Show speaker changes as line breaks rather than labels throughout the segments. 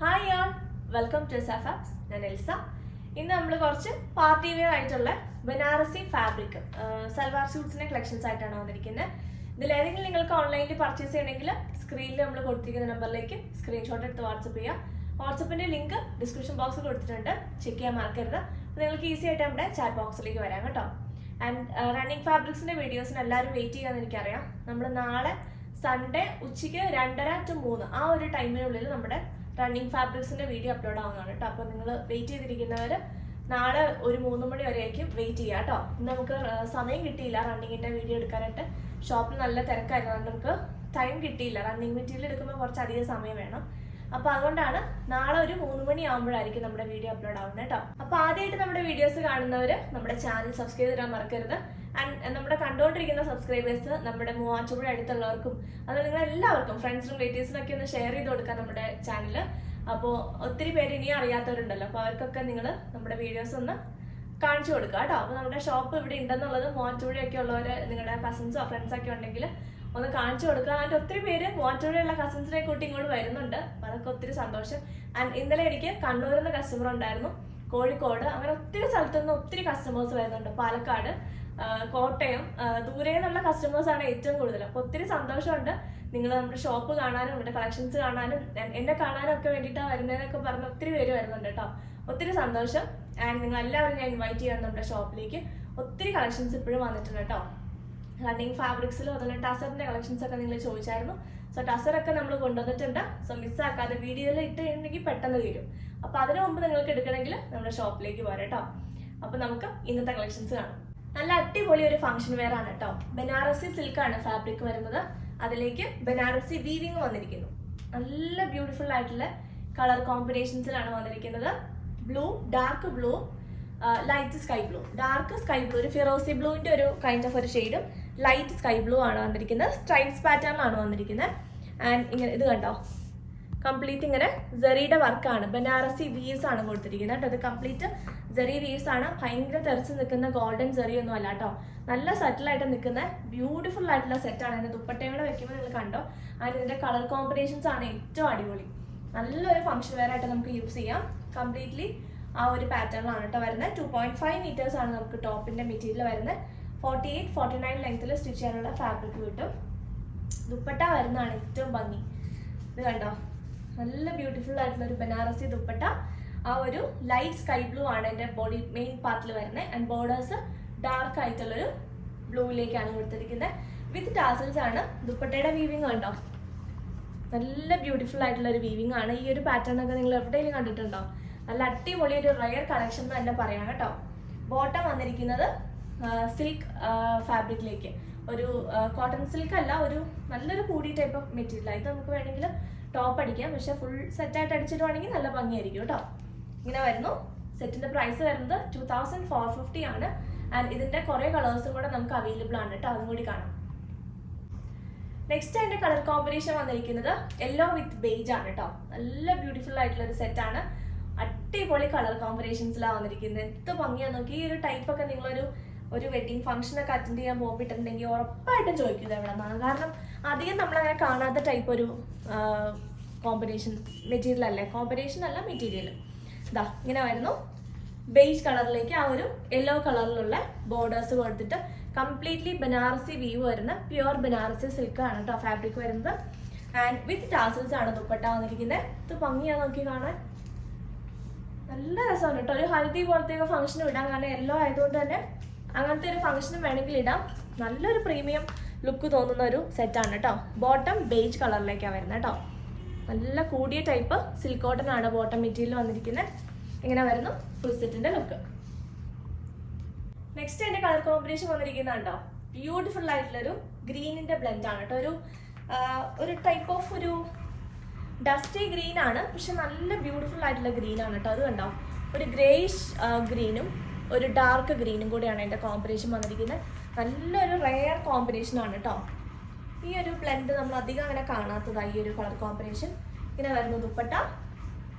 Hi all, welcome to Safabs. ഞാൻ Elsa. ഇന്ന് നമ്മൾ കുറച്ച് പാർട്ടി വെയർ ആയിട്ടുള്ള ബനാറസി ഫാബ്രിക് സൽവാർ സ്യൂട്ട്സിന്റെ കളക്ഷൻസ് ആയിട്ടാണ് വന്നിരിക്കുന്നത്. ഇതിലേതെങ്കിലും നിങ്ങൾക്ക് ഓൺലൈനിൽ പർച്ചേസ് ചെയ്യണമെങ്കിൽ സ്ക്രീനിൽ നമ്മൾ കൊടുത്തിരിക്കുന്ന നമ്പറിലേക്ക് സ്ക്രീൻഷോട്ട് എടുത്ത് വാട്സപ്പ് ചെയ്യുക. വാട്സപ്പിന്റെ ലിങ്ക് ഡിസ്ക്രിപ്ഷൻ ബോക്സിൽ കൊടുത്തിട്ടുണ്ട്, ചെക്ക് ചെയ്യാൻ മറക്കരുത്. നിങ്ങൾക്ക് ഈസി ആയിട്ട് നമ്മുടെ ചാറ്റ് ബോക്സിലേക്ക് വരാം കേട്ടോ. ആൻഡ് റണ്ണിങ് ഫാബ്രിക്സിന്റെ വീഡിയോസിന് എല്ലാവരും വെയിറ്റ് ചെയ്യാന്ന് എനിക്കറിയാം. നമ്മൾ നാളെ സൺഡേ ഉച്ചയ്ക്ക് 2:30 to 3 ആ ഒരു ടൈമിനുള്ളിൽ നമ്മുടെ റണ്ണിങ് ഫാബ്രിക്സിന്റെ വീഡിയോ അപ്ലോഡ് ആവുന്നതാണ് കേട്ടോ. അപ്പോൾ നിങ്ങൾ വെയിറ്റ് ചെയ്തിരിക്കുന്നവർ നാളെ ഒരു 3 മണി വരെയായിരിക്കും വെയിറ്റ് ചെയ്യുക കേട്ടോ. ഇന്ന് നമുക്ക് സമയം കിട്ടിയില്ല റണ്ണിങ്ങിന്റെ വീഡിയോ എടുക്കാനായിട്ട്. ഷോപ്പിൽ നല്ല തിരക്കായിരുന്നു, അതുകൊണ്ട് നമുക്ക് ടൈം കിട്ടിയില്ല. റണ്ണിങ് മെറ്റീരിയൽ എടുക്കുമ്പോൾ കുറച്ചധികം സമയം വേണം. അപ്പോൾ അതുകൊണ്ടാണ് നാളെ ഒരു 3 മണി ആകുമ്പോഴായിരിക്കും നമ്മുടെ വീഡിയോ അപ്ലോഡ് ആവുന്നത് കേട്ടോ. അപ്പോൾ ആദ്യമായിട്ട് നമ്മുടെ വീഡിയോസ് കാണുന്നവർ നമ്മുടെ ചാനൽ സബ്സ്ക്രൈബ് ചെയ്യാൻ മറക്കരുത്. ആൻഡ് നമ്മുടെ കണ്ടുകൊണ്ടിരിക്കുന്ന സബ്സ്ക്രൈബേഴ്സ് നമ്മുടെ മൂവാറ്റുപുഴ അടുത്തുള്ളവർക്കും അത് നിങ്ങൾ എല്ലാവർക്കും ഫ്രണ്ട്സിനും റിലേറ്റീവ്സിനൊക്കെ ഒന്ന് ഷെയർ ചെയ്ത് കൊടുക്കാം നമ്മുടെ ചാനൽ. അപ്പോൾ ഒത്തിരി പേര് ഇനിയും അറിയാത്തവരുണ്ടല്ലോ, അപ്പോൾ അവർക്കൊക്കെ നിങ്ങൾ നമ്മുടെ വീഡിയോസ് ഒന്ന് കാണിച്ചു കൊടുക്കുക കേട്ടോ. അപ്പോൾ നമ്മുടെ ഷോപ്പ് ഇവിടെ ഉണ്ടെന്നുള്ളത് മൂവാറ്റുപുഴയൊക്കെ ഉള്ളവർ നിങ്ങളുടെ കസിൻസോ ഫ്രണ്ട്സൊക്കെ ഉണ്ടെങ്കിൽ ഒന്ന് കാണിച്ചു കൊടുക്കുക. അതിൻ്റെ ഒത്തിരി പേര് മൂവാറ്റുപുഴയുള്ള കസിൻസിനെ കൂട്ടി ഇങ്ങോട്ട് വരുന്നുണ്ട്, അപ്പോൾ അതൊക്കെ ഒത്തിരി സന്തോഷം. ആൻഡ് ഇന്നലെ എനിക്ക് കണ്ണൂരിൽ നിന്ന് കസ്റ്റമർ ഉണ്ടായിരുന്നു, കോഴിക്കോട്, അങ്ങനെ ഒത്തിരി സ്ഥലത്തു നിന്ന് ഒത്തിരി കസ്റ്റമേഴ്സ് വരുന്നുണ്ട്. പാലക്കാട്, കോട്ടയം, ദൂരെ നിന്നുള്ള കസ്റ്റമേഴ്സ് ആണ് ഏറ്റവും കൂടുതൽ. അപ്പോൾ ഒത്തിരി സന്തോഷമുണ്ട്. നിങ്ങൾ നമ്മുടെ ഷോപ്പ് കാണാനും നമ്മുടെ കളക്ഷൻസ് കാണാനും എന്നെ കാണാനും ഒക്കെ വേണ്ടിയിട്ടാണ് വരുന്നതെന്നൊക്കെ പറഞ്ഞ് ഒത്തിരി പേര് വരുന്നുണ്ട് കേട്ടോ. ഒത്തിരി സന്തോഷം. ആൻഡ് നിങ്ങൾ എല്ലാവരും ഞാൻ ഇൻവൈറ്റ് ചെയ്യാൻ നമ്മുടെ ഷോപ്പിലേക്ക്. ഒത്തിരി കളക്ഷൻസ് ഇപ്പോഴും വന്നിട്ടുണ്ട് കേട്ടോ. റണ്ണിങ് ഫാബ്രിക്സിലും അതുപോലെ ടസറിന്റെ കളക്ഷൻസ് ഒക്കെ നിങ്ങൾ ചോദിച്ചായിരുന്നു. സോ ടസറൊക്കെ നമ്മൾ കൊണ്ടുവന്നിട്ടുണ്ട്. സോ മിസ്സാക്കാതെ വീഡിയോയിൽ ഇട്ടുണ്ടെങ്കിൽ പെട്ടെന്ന് തീരും. അപ്പോൾ അതിനു മുമ്പ് നിങ്ങൾക്ക് എടുക്കണമെങ്കിൽ നമ്മുടെ ഷോപ്പിലേക്ക് പോരാം കേട്ടോ. അപ്പോൾ നമുക്ക് ഇന്നത്തെ കളക്ഷൻസ് കാണാം. നല്ല അടിപൊളി ഒരു ഫംഗ്ഷൻ വെയർ ആണ് കേട്ടോ. ബനാറസി സിൽക്കാണ് ഫാബ്രിക് വരുന്നത്. അതിലേക്ക് ബനാറസി വീവിങ് വന്നിരിക്കുന്നു. നല്ല ബ്യൂട്ടിഫുൾ ആയിട്ടുള്ള കളർ കോമ്പിനേഷൻസിലാണ് വന്നിരിക്കുന്നത്. Blue, dark blue, light sky blue, dark sky blue, ഒരു ഫിറോസി ബ്ലൂവിന്റെ ഒരു കൈൻഡ് ഓഫ് ഒരു ഷെയ്ഡും ലൈറ്റ് സ്കൈ ബ്ലൂ ആണ് വന്നിരിക്കുന്നത്. സ്ട്രൈപ്സ് പാറ്റേണിലാണ് വന്നിരിക്കുന്നത്. ആൻഡ് ഇങ്ങനെ ഇത് കണ്ടോ, കംപ്ലീറ്റ് ഇങ്ങനെ ജെറിയുടെ വർക്കാണ്, ബനാറസി വീവ്സ് ആണ് കൊടുത്തിരിക്കുന്നത് കേട്ടോ. ഇത് കംപ്ലീറ്റ് ജെറി വീവ്സ് ആണ്. ഭയങ്കര തെറിച്ച് നിൽക്കുന്ന ഗോൾഡൻ ജെറി ഒന്നും അല്ല കേട്ടോ. നല്ല സെറ്റിലായിട്ട് നിൽക്കുന്ന ബ്യൂട്ടിഫുൾ ആയിട്ടുള്ള സെറ്റാണ്. അതിന്റെ ദുപ്പട്ടയോടെ വെക്കുമ്പോൾ നിങ്ങൾ കണ്ടോ. ആൻഡ് ഇതിന്റെ കളർ കോമ്പിനേഷൻസ് ആണ് ഏറ്റവും അടിപൊളി. നല്ലൊരു ഫംഗ്ഷൻ വെയർ ആയിട്ട് നമുക്ക് യൂസ് ചെയ്യാം. കംപ്ലീറ്റ്ലി ആ ഒരു പാറ്റേണിലാണ് കേട്ടോ വരുന്നത്. 2.5 മീറ്റേഴ്സ് ആണ് നമുക്ക് ടോപ്പിന്റെ മെറ്റീരിയൽ വരുന്നത്. 48-49 ലെങ്ത്തിൽ സ്റ്റിച്ച് ചെയ്യാനുള്ള ഫാബ്രിക് കിട്ടും. ദുപ്പട്ട വരുന്നതാണ് ഏറ്റവും ഭംഗി. ഇത് കണ്ടോ, നല്ല ബ്യൂട്ടിഫുൾ ആയിട്ടുള്ള ഒരു ബനാറസി ദുപ്പട്ട. ആ ഒരു ലൈറ്റ് സ്കൈ ബ്ലൂ ആണ് എൻ്റെ ബോഡി മെയിൻ പാർട്ടിൽ വരുന്നത്. ആൻഡ് ബോർഡേഴ്സ് ഡാർക്ക് ആയിട്ടുള്ളൊരു ബ്ലൂയിലേക്കാണ് കൊടുത്തിരിക്കുന്നത്. വിത്ത് ടാസൽസ് ആണ്. ദുപ്പട്ടയുടെ വീവിങ് കണ്ടോ, നല്ല ബ്യൂട്ടിഫുൾ ആയിട്ടുള്ള ഒരു വീവിങ് ആണ്. ഈ ഒരു പാറ്റേൺ ഒക്കെ നിങ്ങൾ എവിടെയെങ്കിലും കണ്ടിട്ടുണ്ടോ? നല്ല അടിപൊളി ഒരു റയർ കളക്ഷൻ എന്ന് തന്നെ പറയാം കേട്ടോ. ബോട്ടം വന്നിരിക്കുന്നത് സിൽക്ക് ഫാബ്രിക്കിലേക്ക്, ഒരു കോട്ടൺ സിൽക്ക് അല്ല, ഒരു നല്ലൊരു കൂടി ടൈപ്പ് ഓഫ് മെറ്റീരിയൽ. ഇത് നമുക്ക് വേണമെങ്കിൽ ടോപ്പ് അടിക്കാം, പക്ഷെ ഫുൾ സെറ്റായിട്ട് അടിച്ചിട്ടുവാണെങ്കിൽ നല്ല ഭംഗിയായിരിക്കും കേട്ടോ. ഇങ്ങനെ വരുന്നു. സെറ്റിന്റെ പ്രൈസ് വരുന്നത് 2450 ആണ്. ആൻഡ് ഇതിന്റെ കുറെ കളേഴ്സും കൂടെ നമുക്ക് അവൈലബിൾ ആണ് കേട്ടോ, അതും കൂടി കാണാം. നെക്സ്റ്റ് അതിന്റെ കളർ കോമ്പിനേഷൻ വന്നിരിക്കുന്നത് യെല്ലോ വിത്ത് ബേജ് ആണ് കേട്ടോ. നല്ല ബ്യൂട്ടിഫുൾ ആയിട്ടുള്ള ഒരു സെറ്റാണ്. അടിപൊളി കളർ കോമ്പിനേഷൻസിലാണ് വന്നിരിക്കുന്നത്. എന്ത് ഭംഗിയാ നോക്കി. ഈ ഒരു ടൈപ്പ് ഒക്കെ നിങ്ങളൊരു വെഡിങ് ഫംഗ്ഷൻ ഒക്കെ അറ്റൻഡ് ചെയ്യാൻ പോകുമ്പോയിട്ടുണ്ടെങ്കിൽ ഉറപ്പായിട്ടും ചോദിക്കുക എവിടെ നിന്നാണ്. കാരണം അധികം നമ്മളങ്ങനെ കാണാത്ത ടൈപ്പ് ഒരു കോമ്പിനേഷൻ മെറ്റീരിയൽ അല്ലേ, കോമ്പിനേഷൻ അല്ല മെറ്റീരിയൽ. ഇതാ ഇങ്ങനെ വരുന്നു. ബേജ് കളറിലേക്ക് ആ ഒരു യെല്ലോ കളറിലുള്ള ബോർഡേഴ്സ് കൊടുത്തിട്ട് കംപ്ലീറ്റ്ലി ബനാറസി വീവ് വരുന്ന പ്യുവർ ബനാറസി സിൽക്ക് ആണ് കേട്ടോ ഫാബ്രിക് വരുന്നത്. ആൻഡ് വിത്ത് ടാസൽസ് ആണ് ദുപ്പട്ട വന്നിരിക്കുന്നത്. ഇത് ഭംഗിയാ നോക്കി കാണാൻ, നല്ല രസമാണ് കേട്ടോ. ഒരു ഹൽദി പോലത്തെ ഫംഗ്ഷനും ഇടാം, കാരണം യെല്ലോ ആയതുകൊണ്ട് തന്നെ അങ്ങനത്തെ ഒരു ഫംഗ്ഷനും വേണമെങ്കിൽ ഇടാം. നല്ലൊരു പ്രീമിയം ലുക്ക് തോന്നുന്ന ഒരു സെറ്റാണ് കേട്ടോ. ബോട്ടം ബേജ് കളറിലേക്കാണ് വരുന്നത് കേട്ടോ. നല്ല കൂടിയ ടൈപ്പ് സിൽക്ക് കോട്ടൺ ആണ് ബോട്ടം മെറ്റീരിയൽ വന്നിരിക്കുന്നത്. ഇങ്ങനെ വരുന്നു ഫുൾ സെറ്റിന്റെ ലുക്ക്. നെക്സ്റ്റ് എന്റെ കളർ കോമ്പിനേഷൻ വന്നിരിക്കുന്നുണ്ടോ, ബ്യൂട്ടിഫുൾ ആയിട്ടുള്ളൊരു ഗ്രീനിന്റെ ബ്ലെൻഡ് ആണ് കേട്ടോ. ഒരു ടൈപ്പ് ഓഫ് ഒരു ഡസ്റ്റി ഗ്രീൻ ആണ്, പക്ഷെ നല്ല ബ്യൂട്ടിഫുൾ ആയിട്ടുള്ള ഗ്രീൻ ആണ് കേട്ടോ. അത് കണ്ടോ, ഒരു ഗ്രേയിഷ് ഗ്രീനും ഒരു ഡാർക്ക് ഗ്രീനും കൂടിയാണ് എൻ്റെ കോമ്പിനേഷൻ വന്നിരിക്കുന്നത്. നല്ലൊരു റെയർ കോമ്പിനേഷൻ ആണ് കേട്ടോ. ഈ ഒരു ബ്ലെൻഡ് നമ്മൾ അധികം അങ്ങനെ കാണാത്തതാണ് ഈ ഒരു കളർ കോമ്പിനേഷൻ. ഇങ്ങനെ വരുന്നു ദുപ്പട്ട.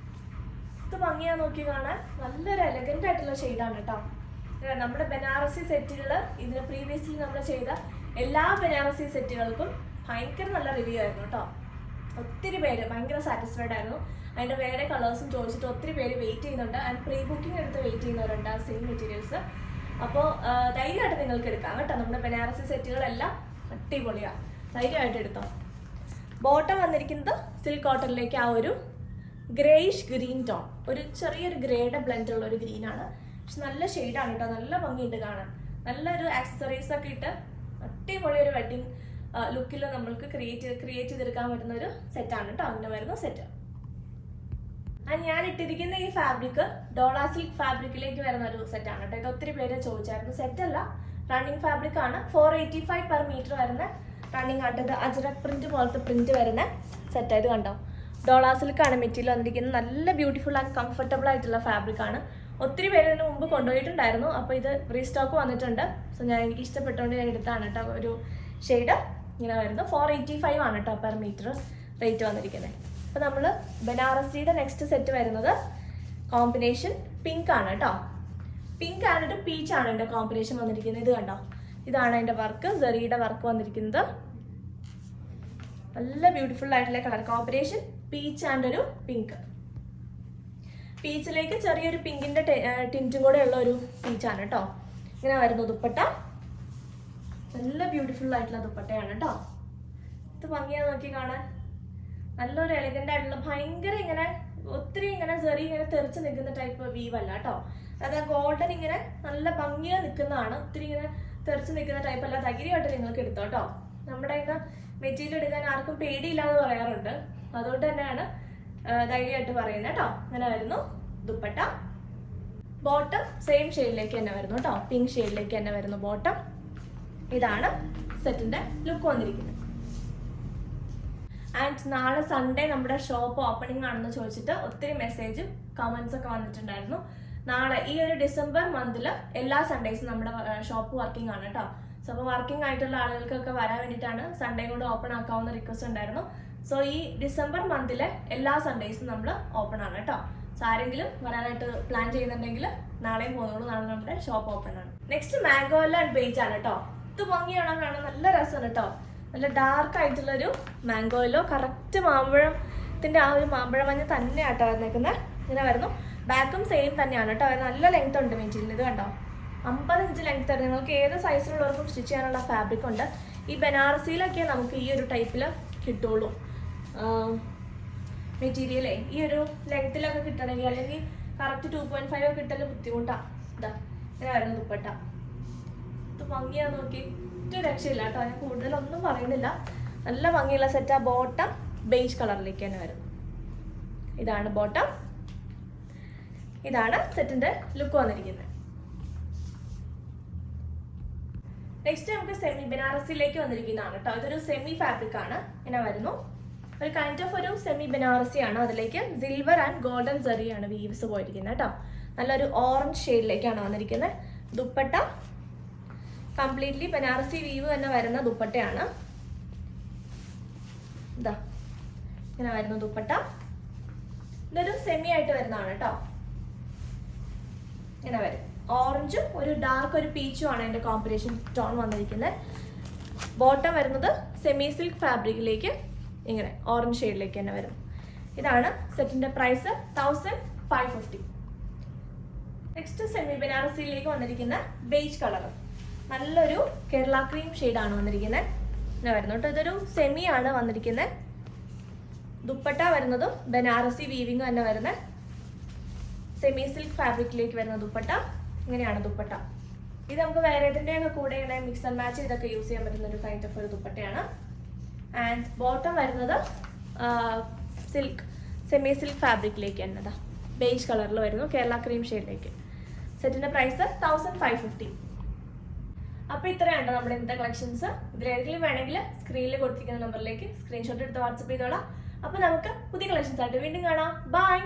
ഇത് ഭംഗിയാ നോക്കി കാണാൻ, നല്ലൊരു എലഗന്റ് ആയിട്ടുള്ള ഷെയ്ഡാണ് കേട്ടോ. നമ്മുടെ ബനാറസി സെറ്റുകൾ ഇതിന് പ്രീവിയസ്ലി നമ്മൾ ചെയ്ത എല്ലാ ബനാറസി സെറ്റുകൾക്കും ഭയങ്കര നല്ല റിവ്യൂ ആയിരുന്നു കേട്ടോ. ഒത്തിരി പേര് ഭയങ്കര സാറ്റിസ്ഫൈഡ് ആയിരുന്നു. അതിൻ്റെ വേറെ കളേഴ്സും ചോദിച്ചിട്ട് ഒത്തിരി പേര് വെയിറ്റ് ചെയ്യുന്നുണ്ട്. ആൻഡ് പ്രീ ബുക്കിംഗ് എടുത്ത് വെയിറ്റ് ചെയ്യുന്നവരുണ്ട് ആ സെയിം മെറ്റീരിയൽസ്. അപ്പോൾ ധൈര്യമായിട്ട് നിങ്ങൾക്ക് എടുക്കാം കേട്ടോ. നമ്മുടെ ബനാറസി സെറ്റുകളെല്ലാം അടിപൊളിയാണ്, ധൈര്യമായിട്ട് എടുത്തോ. ബോട്ടം വന്നിരിക്കുന്നത് സിൽക്ക് കോട്ടണിലേക്ക് ആ ഒരു ഗ്രേയിഷ് ഗ്രീൻ ടോൺ, ഒരു ചെറിയൊരു ഗ്രേയുടെ ബ്ലെൻഡുള്ള ഒരു ഗ്രീനാണ്. പക്ഷെ നല്ല ഷെയ്ഡാണ് കേട്ടോ, നല്ല ഭംഗിയുണ്ട് കാണാൻ. നല്ലൊരു ആക്സസറീസ് ഒക്കെ ഇട്ട് അടിപൊളി ഒരു വെഡിങ് ലുക്കിൽ നമ്മൾക്ക് ക്രിയേറ്റ് ചെയ്തെടുക്കാൻ പറ്റുന്ന ഒരു സെറ്റാണ് കേട്ടോ അങ്ങനെ വരുന്ന സെറ്റ്. ഞാൻ ഇട്ടിരിക്കുന്ന ഈ ഫാബ്രിക് ഡോള സിൽക്ക് ഫാബ്രിക്കിലേക്ക് വരുന്ന ഒരു സെറ്റാണ് കേട്ടോ. ഇത് ഒത്തിരി പേര് ചോദിച്ചായിരുന്നു. സെറ്റല്ല, റണ്ണിങ് ഫാബ്രിക് ആണ്. 485 per meter വരുന്ന റണ്ണിങ് ആയിട്ട്. ഇത് അജ്രക് പ്രിന്റ് പോലത്തെ പ്രിന്റ് വരുന്ന സെറ്റായത് കണ്ടോ. ഡോള സിൽക്കാണ് മെറ്റീരിയൽ വന്നിരിക്കുന്നത്. നല്ല ബ്യൂട്ടിഫുൾ ആൻഡ് കംഫർട്ടബിൾ ആയിട്ടുള്ള ഫാബ്രിക് ആണ്. ഒത്തിരി പേര് ഇതിന് മുമ്പ് കൊണ്ടുപോയിട്ടുണ്ടായിരുന്നു. അപ്പോൾ ഇത് റീസ്റ്റോക്ക് വന്നിട്ടുണ്ട്. സോ എനിക്ക് ഇഷ്ടപ്പെട്ടുകൊണ്ട് ഞാൻ എടുത്താണ് കേട്ടോ. ഒരു ഷെയ്ഡ് ഇങ്ങനെ വരുന്നു. 485 ആണ് കേട്ടോ പെർ മീറ്റർ റേറ്റ് വന്നിരിക്കുന്നത്. അപ്പോൾ നമ്മൾ ബനാറസിയുടെ നെക്സ്റ്റ് സെറ്റ് വരുന്നത് കോമ്പിനേഷൻ പിങ്ക് ആണ് കേട്ടോ. പിങ്ക് ആൻഡ് പീച്ച് ആണ് എൻ്റെ കോമ്പിനേഷൻ വന്നിരിക്കുന്നത്. ഇത് കണ്ടോ, ഇതാണ് എൻ്റെ വർക്ക്, സെറിയുടെ വർക്ക് വന്നിരിക്കുന്നത്. നല്ല ബ്യൂട്ടിഫുൾ ആയിട്ടുള്ള കളർ കോമ്പിനേഷൻ, പീച്ച് ആൻഡ് ഒരു പിങ്ക്. പീച്ചിലേക്ക് ചെറിയൊരു പിങ്കിന്റെ ടിൻറ്റും കൂടെ ഉള്ള ഒരു പീച്ചാണ് കേട്ടോ. ഇങ്ങനെ വരുന്നു ദുപ്പട്ട. നല്ല ബ്യൂട്ടിഫുൾ ആയിട്ടുള്ള ദുപ്പട്ടയാണ് കേട്ടോ. ഇത് ഭംഗിയാ നോക്കി കാണാൻ. നല്ലൊരു എലഗന്റ് ആയിട്ടുള്ള, ഭയങ്കര ഇങ്ങനെ ഒത്തിരി ഇങ്ങനെ ചെറിയ ഇങ്ങനെ തെറിച്ച് നിൽക്കുന്ന ടൈപ്പ് വീവ് അല്ല കേട്ടോ. അതായത് ഗോൾഡൻ ഇങ്ങനെ നല്ല ഭംഗിയാ നിൽക്കുന്നതാണ്. ഒത്തിരി ഇങ്ങനെ തെറിച്ച് നിൽക്കുന്ന ടൈപ്പ് അല്ല. ധൈര്യമായിട്ട് നിങ്ങൾക്ക് എടുത്തോ കേട്ടോ. നമ്മുടെ ഇന്ന് മെറ്റീരിയൽ എടുക്കാൻ ആർക്കും പേടിയില്ല എന്ന് പറയാറുണ്ട്. അതുകൊണ്ട് തന്നെയാണ് ധൈര്യമായിട്ട് പറയുന്നത് കേട്ടോ. അങ്ങനെ വരുന്നു ദുപ്പട്ട. ബോട്ടം സെയിം ഷെയ്ഡിലേക്ക് തന്നെ വരുന്നു കേട്ടോ. പിങ്ക് ഷെയ്ഡിലേക്ക് തന്നെ വരുന്നു ബോട്ടം. ഇതാണ് സെറ്റിന്റെ ലുക്ക് വന്നിരിക്കുന്നത്. ആൻഡ് നാളെ സൺഡേ നമ്മുടെ ഷോപ്പ് ഓപ്പണിംഗ് ആണെന്ന് ചോദിച്ചിട്ട് ഒത്തിരി മെസ്സേജും കമന്റ്സ് ഒക്കെ വന്നിട്ടുണ്ടായിരുന്നു. നാളെ ഈ ഒരു ഡിസംബർ മന്തിൽ എല്ലാ സൺഡേസും നമ്മുടെ ഷോപ്പ് വർക്കിംഗ് ആണ് കേട്ടോ. സോ അപ്പോൾ വർക്കിംഗ് ആയിട്ടുള്ള ആളുകൾക്കൊക്കെ വരാൻ വേണ്ടിയിട്ടാണ് സൺഡേ കൊണ്ട് ഓപ്പൺ ആക്കാവുന്ന റിക്വസ്റ്റ് ഉണ്ടായിരുന്നു. സോ ഈ ഡിസംബർ മന്തിലെ എല്ലാ സൺഡേസും നമ്മൾ ഓപ്പൺ ആണ് കേട്ടോ. സോ ആരെങ്കിലും വരാനായിട്ട് പ്ലാൻ ചെയ്യുന്നുണ്ടെങ്കിൽ നാളെയും പോകുന്നുള്ളൂ. നാളെ നമ്മുടെ ഷോപ്പ് ഓപ്പൺ ആണ്. നെക്സ്റ്റ് മാംഗോല ആൻഡ് ബേജ് ആണ് കേട്ടോ. ഇത് ഭംഗിയാണോ കാണാൻ, നല്ല രസമാണ് കേട്ടോ. നല്ല ഡാർക്ക് ആയിട്ടുള്ളൊരു മാംഗോയിലോ കറക്റ്റ് മാമ്പഴത്തിന്റെ ആ ഒരു മാമ്പഴ മഞ്ഞ തന്നെയാട്ടോ വന്നേക്കുന്നത്. ഇങ്ങനെ വരുന്നു. ബാക്കും സെയിം തന്നെയാണ് കേട്ടോ. നല്ല ലെങ്ത് ഉണ്ട് മെറ്റീരിയൽ. ഇത് കണ്ടോ, 50 ഇഞ്ച് ലെങ്ത് ആണ്. നിങ്ങൾക്ക് ഏത് സൈസിലുള്ളവർക്കും സ്റ്റിച്ച് ചെയ്യാനുള്ള ഫാബ്രിക് ഉണ്ട്. ഈ ബനാറസിയിലൊക്കെ നമുക്ക് ഈ ഒരു ടൈപ്പിൽ കിട്ടുള്ളൂ മെറ്റീരിയലേ. ഈ ഒരു ലെങ്ത്തിലൊക്കെ കിട്ടണമെങ്കിൽ, അല്ലെങ്കിൽ കറക്റ്റ് 2.5 ഒക്കെ കിട്ടല് ബുദ്ധിമുട്ടാണ്. ഇതാ ഇങ്ങനെ വരുന്ന ദുപ്പട്ട. ഇത് ഭംഗിയാ നോക്കി, ഒറ്റ രക്ഷയില്ല കേട്ടോ. ഞാൻ കൂടുതലൊന്നും പറയുന്നില്ല. നല്ല ഭംഗിയുള്ള സെറ്റാ. ബോട്ടം ബേജ് കളറിലേക്ക് തന്നെ വരും. ഇതാണ് ബോട്ടം. ഇതാണ് സെറ്റിന്റെ ലുക്ക് വന്നിരിക്കുന്നത്. നെക്സ്റ്റ് നമുക്ക് സെമി ബനാറസിയിലേക്ക് വന്നിരിക്കുന്നതാണ് കേട്ടോ. ഇതൊരു സെമി ഫാബ്രിക് ആണ്. ഇങ്ങനെ വരുന്നു. ഒരു കൈൻഡ് ഓഫ് ഒരു സെമി ബനാറസി ആണ്. അതിലേക്ക് സിൽവർ ആൻഡ് ഗോൾഡൻ സെറിയാണ് വീവ്സ് പോയിരിക്കുന്നത് കേട്ടോ. നല്ലൊരു ഓറഞ്ച് ഷെയ്ഡിലേക്കാണ് വന്നിരിക്കുന്നത്. ദുപ്പട്ട കംപ്ലീറ്റ്ലി ബനാറസി വീവ് തന്നെ വരുന്ന ദുപ്പട്ടയാണ്. ഇതാ ഇങ്ങനെ വരുന്ന ദുപ്പട്ട. ഇതൊരു സെമി ആയിട്ട് വരുന്നതാണ് കേട്ടോ. ഇങ്ങനെ വരും. ഓറഞ്ചും ഒരു ഡാർക്ക് ഒരു പീച്ചും ആണ് അതിന്റെ കോമ്പിനേഷൻ ടോൺ വന്നിരിക്കുന്നത്. ബോട്ടം വരുന്നത് സെമി സിൽക്ക് ഫാബ്രിക്കിലേക്ക് ഇങ്ങനെ ഓറഞ്ച് ഷെയ്ഡിലേക്ക് തന്നെ വരും. ഇതാണ് സെറ്റിന്റെ പ്രൈസ് 1550. നെക്സ്റ്റ് സെമി ബനാറസിയിലേക്ക് വന്നിരിക്കുന്ന ബേജ് കളർ. നല്ലൊരു കേരള ക്രീം ഷെയ്ഡാണ് വന്നിരിക്കുന്നത്. ഇങ്ങനെ വരുന്നു കേട്ടോ. ഇതൊരു സെമി ആണ് വന്നിരിക്കുന്നത്. ദുപ്പട്ട വരുന്നതും ബനാറസി വീവിങ് തന്നെ വരുന്ന സെമി സിൽക്ക് ഫാബ്രിക്കിലേക്ക് വരുന്ന ദുപ്പട്ട. ഇങ്ങനെയാണ് ദുപ്പട്ട. ഇത് നമുക്ക് വേറെ ഇതിൻ്റെയൊക്കെ കൂടെ ഇങ്ങനെ മിക്സ് ആൻഡ് മാച്ച് ചെയ്തൊക്കെ യൂസ് ചെയ്യാൻ പറ്റുന്ന ഒരു കൈൻഡ് ഓഫ് ഒരു ദുപ്പട്ടയാണ്. ആൻഡ് ബോട്ടം വരുന്നത് സിൽക്ക് സെമി സിൽക്ക് ഫാബ്രിക്കിലേക്ക് തന്നെ ബേജ് കളറിൽ വരുന്നു, കേരള ക്രീം ഷെയ്ഡിലേക്ക്. സെറ്റിന്റെ പ്രൈസ് 1550. അപ്പോൾ ഇത്രയാണ് നമ്മുടെ ഇന്നത്തെ കളക്ഷൻസ്. ഇതിലേതെങ്കിലും വേണമെങ്കിൽ സ്ക്രീനിൽ കൊടുത്തിരിക്കുന്ന നമ്പറിലേക്ക് സ്ക്രീൻഷോട്ട് എടുത്ത് വാട്സപ്പ് ചെയ്തോളാം. അപ്പോൾ നമുക്ക് പുതിയ കളക്ഷൻസ് ആയിട്ട് വീണ്ടും കാണാം. ബൈ.